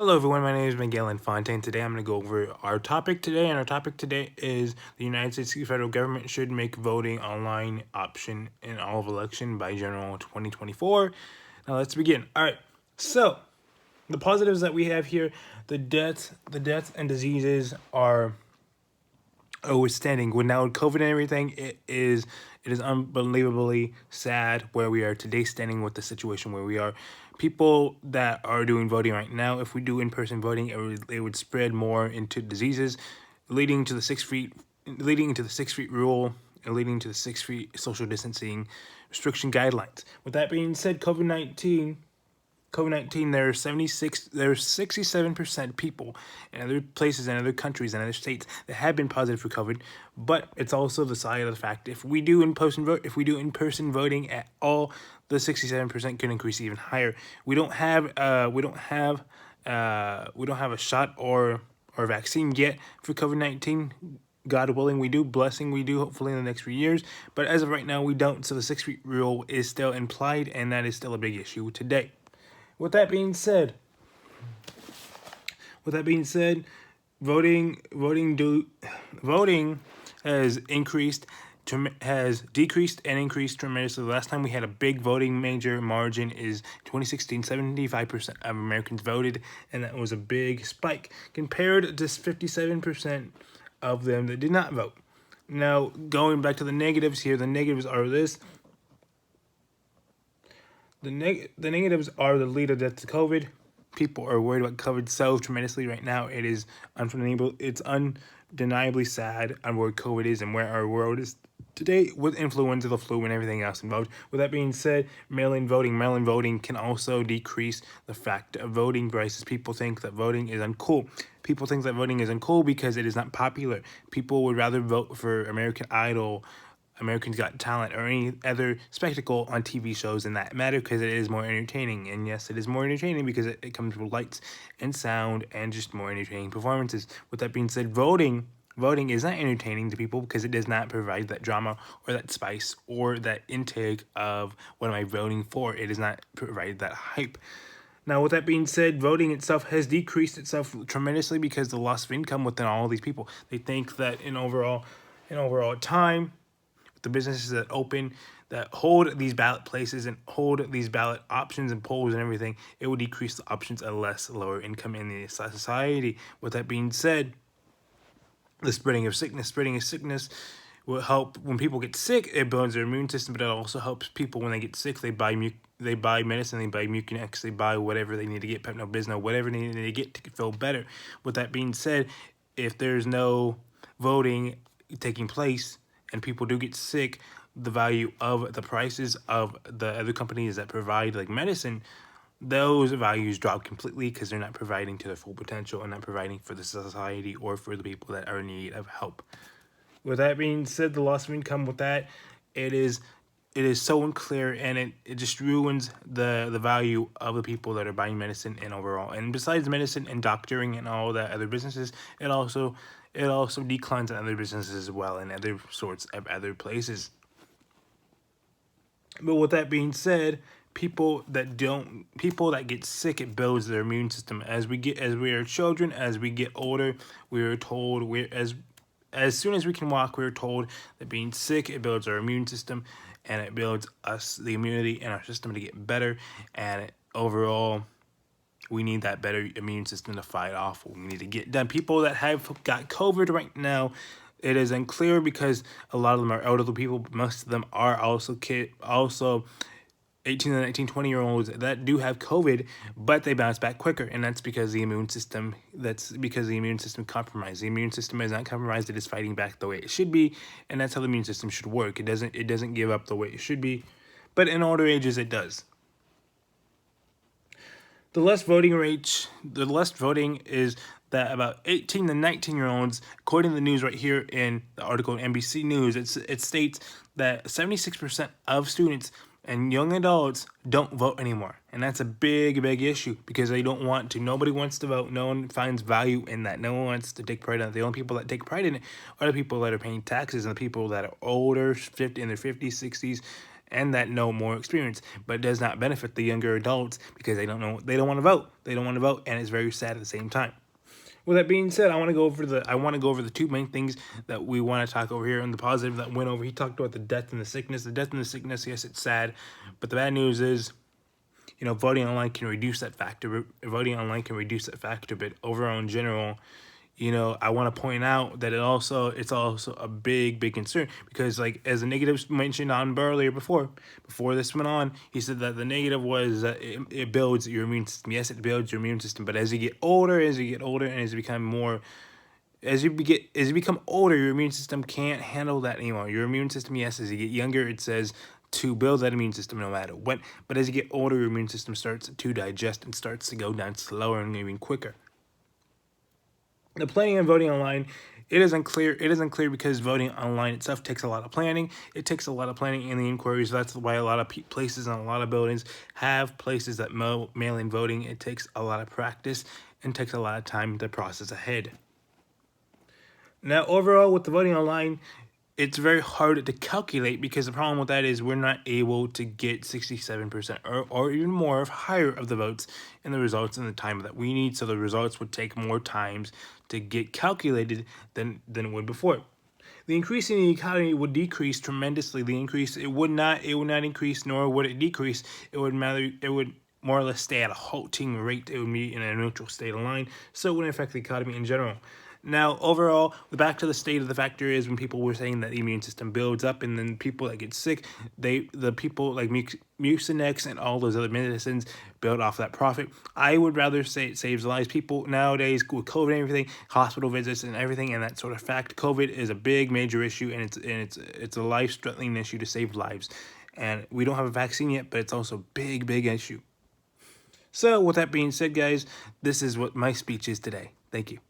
Hello everyone, my name is Miguel Infante, and today I'm going to go over our topic today, and our topic today is the United States federal government should make voting online option in all of election by General 2024. Now let's begin. All right, so the positives that we have here, the deaths and diseases are withstanding. With now COVID and everything, it is unbelievably sad where we are today, standing with the situation where we are. People that are doing voting right now, if we do in-person voting, it would spread more into diseases, leading to the 6 feet, leading into the 6 feet rule, and leading to the 6 feet social distancing restriction guidelines. With that being said, COVID-19, there are 67% people in other places and other countries and other states that have been positive for COVID. But it's also the side of the fact, if we do in-person voting at all, the 67% could increase even higher. We don't have a shot or vaccine yet for COVID-19. God willing, we do. Blessing, we do. Hopefully, in the next few years. But as of right now, we don't. So the 6 feet rule is still implied, and that is still a big issue today. With that being said, voting has decreased and increased tremendously. The last time we had a big voting major margin is 2016. 75% of Americans voted, and that was a big spike compared to 57% of them that did not vote. Now, going back to the negatives here, the negatives are this. The negatives are the lead of death to COVID. People are worried about COVID so tremendously right now. It's undeniably sad on where COVID is and where our world is today with influenza, the flu, and everything else involved. With that being said, mail-in voting can also decrease the fact of voting prices. People think that voting is uncool. Because it is not popular. People would rather vote for American Idol, Americans Got Talent, or any other spectacle on TV shows in that matter, because it is more entertaining. And yes, it is more entertaining because it comes with lights and sound and just more entertaining performances. With that being said, voting is not entertaining to people because it does not provide that drama or that spice or that intake of what am I voting for. It does not provide that hype. Now, with that being said, voting itself has decreased itself tremendously because the loss of income within all of these people. They think that in overall time, the businesses that open, that hold these ballot places and hold these ballot options and polls and everything, it will decrease the options of lower income in the society. With that being said, the spreading of sickness will help. When people get sick, it builds their immune system, but it also helps people when they get sick. They buy medicine, they buy Mucinex, they buy whatever they need to get, Pepto-Bismol, whatever they need to get to feel better. With that being said, if there's no voting taking place and people do get sick, the value of the prices of the other companies that provide like medicine, those values drop completely because they're not providing to their full potential and not providing for the society or for the people that are in need of help. With that being said, the loss of income with that, it is so unclear, and it just ruins the value of the people that are buying medicine and overall. And besides medicine and doctoring and all that other businesses, it also declines in other businesses as well and other sorts of other places. But with that being said, people that get sick, it builds their immune system. As we are children, as we get older, we are told as soon as we can walk, we're told that being sick, it builds our immune system, and it builds us the immunity in our system to get better. And overall, we need that better immune system to fight off what we need to get done. People that have got COVID right now, it is unclear because a lot of them are elderly people. Most of them are also 18 to 19, 20-year-olds that do have COVID, but they bounce back quicker. And that's because the immune system compromised. The immune system is not compromised. It is fighting back the way it should be. And that's how the immune system should work. It doesn't give up the way it should be. But in older ages, it does. The less voting is that about 18 to 19-year-olds, according to the news right here in the article in NBC News, it states that 76% of students and young adults don't vote anymore. And that's a big, big issue because they don't want to. Nobody wants to vote. No one finds value in that. No one wants to take pride in it. The only people that take pride in it are the people that are paying taxes and the people that are older, in their 50s, 60s, and that know more experience, but it does not benefit the younger adults because they don't know, they don't want to vote. They don't want to vote, and it's very sad at the same time. With that being said, I want to go over the two main things that we want to talk over here. And the positive that went over, he talked about the death and the sickness. The death and the sickness, yes, it's sad, but the bad news is, voting online can reduce that factor. Voting online can reduce that factor, but overall in general, I want to point out that it's also a big concern because, like, as the negatives mentioned on earlier before this went on, he said that the negative was that it builds your immune system. Yes, it builds your immune system, but as you get older, and as you become older, your immune system can't handle that anymore. Your immune system, yes, as you get younger, it says to build that immune system no matter what. But as you get older, your immune system starts to digest and starts to go down slower and even quicker. The planning and voting online, it isn't clear because voting online itself takes a lot of planning. It takes a lot of planning in the inquiries. That's why a lot of places and a lot of buildings have places that mail-in voting. It takes a lot of practice and takes a lot of time to process ahead. Now, overall, with the voting online, it's very hard to calculate because the problem with that is we're not able to get 67% or even more higher of the votes in the results in the time that we need. So the results would take more times to get calculated than it would before. The increase in the economy would decrease tremendously. It would not increase, nor would it decrease. It would more or less stay at a halting rate. It would be in a neutral state of line, so it wouldn't affect the economy in general. Now, overall, back to the state of the factor is when people were saying that the immune system builds up, and then people that get sick, the people like Mucinex and all those other medicines build off that profit. I would rather say it saves lives. People nowadays with COVID and everything, hospital visits and everything, and that sort of fact. COVID is a big major issue, and it's a life-threatening issue to save lives. And we don't have a vaccine yet, but it's also a big issue. So with that being said, guys, this is what my speech is today. Thank you.